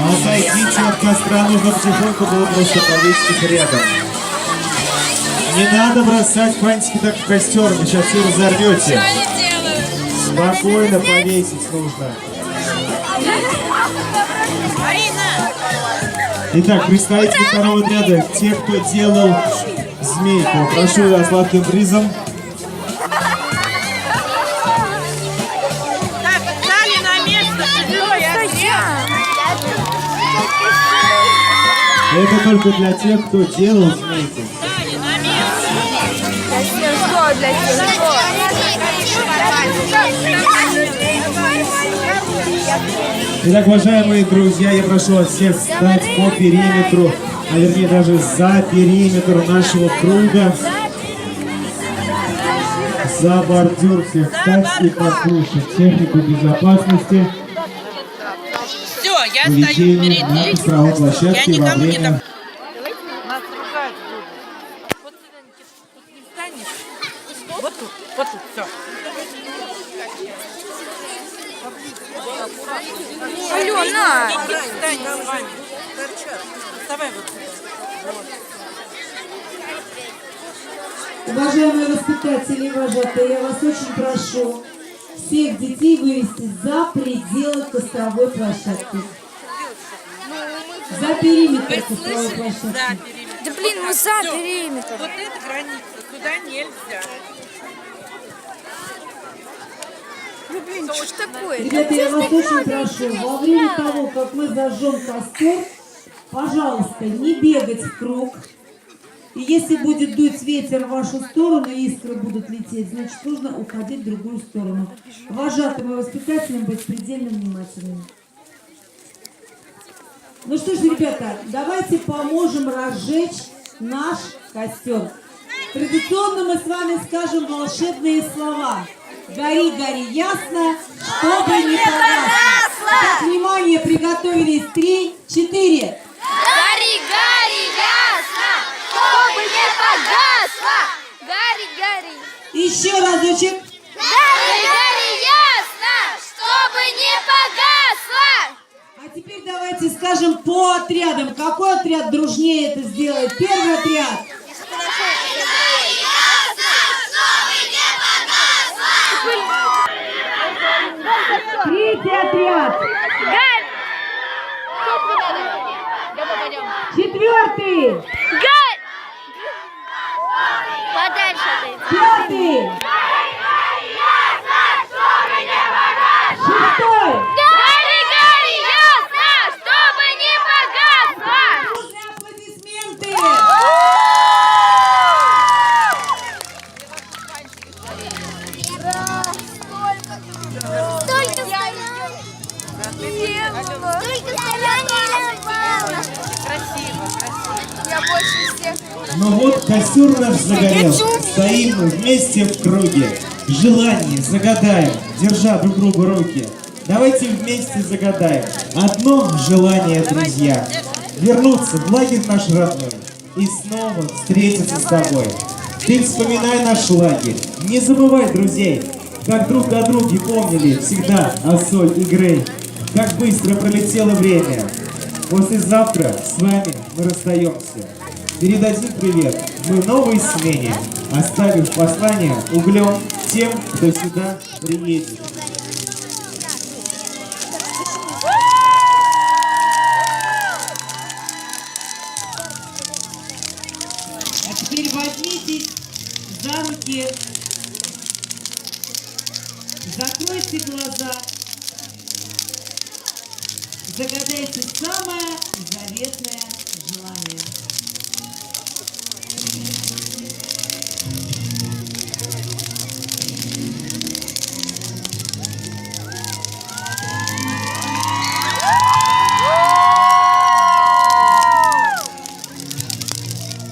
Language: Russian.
Отойдите от костра, нужно потихоньку было просто повесить их рядом. Не надо бросать фантики так в костер, вы сейчас все разорвете. Спокойно повесить нужно. Итак, представители второго отряда, те, кто делал змейку, прошу вас сладким призом. Это только для тех, кто делал змейку. Итак, уважаемые друзья, я прошу вас всех встать по периметру, а вернее даже за периметр нашего круга. За бордюр всех встать и послушать технику безопасности. Все, я стою перед ней. Я никому не дам. Вот тут, все. Алена! Встань с вами. Вставай вот сюда. Уважаемые воспитатели и вожатые, я вас очень прошу всех детей вывести за пределы костровой площадки. За периметр костровой площадки. Да блин, мы за периметр. Вот это граница, сюда нельзя. Ну блин, что ж такое? Ребята, я вас очень прошу, во время того, как мы зажжем костер, пожалуйста, не бегать в круг. И если будет дуть ветер в вашу сторону, искры будут лететь, значит, нужно уходить в другую сторону. Вожатым и воспитателям быть предельно внимательными. Ну что ж, ребята, давайте поможем разжечь наш костер. Традиционно мы с вами скажем волшебные слова. Гори, гори, ясно, чтобы не погасло. Так, внимание, приготовились. 3, 4. Гори, гори, ясно, чтобы не погасло. Гори, гори. Еще разочек. Гори, гори, ясно, чтобы не погасло. А теперь давайте скажем по отрядам. Какой отряд дружнее это сделает? Первый отряд. Третий отряд. Четвертый. Подальше отойди. Пятый. Шестой. Гори, гори, ясно, чтобы не погасло. Дружные аплодисменты. Столько Красиво, красиво. Я больше всех. Ну вот, костер наш загорел. Стоим мы вместе в круге. Желание загадаем, держа друг другу руки. Давайте вместе загадаем одно желание, друзья. Вернуться в лагерь наш родной и снова встретиться с тобой. Ты вспоминай наш лагерь, не забывай друзей, как друг о друге помнили всегда Ассоль и Грей. Как быстро пролетело время. Послезавтра с вами мы расстаемся. Передадим привет мы новой смене, оставив послание углем тем, кто сюда приедет. А теперь возьмитесь за руки, закройте глаза, загадайте самое заветное желание.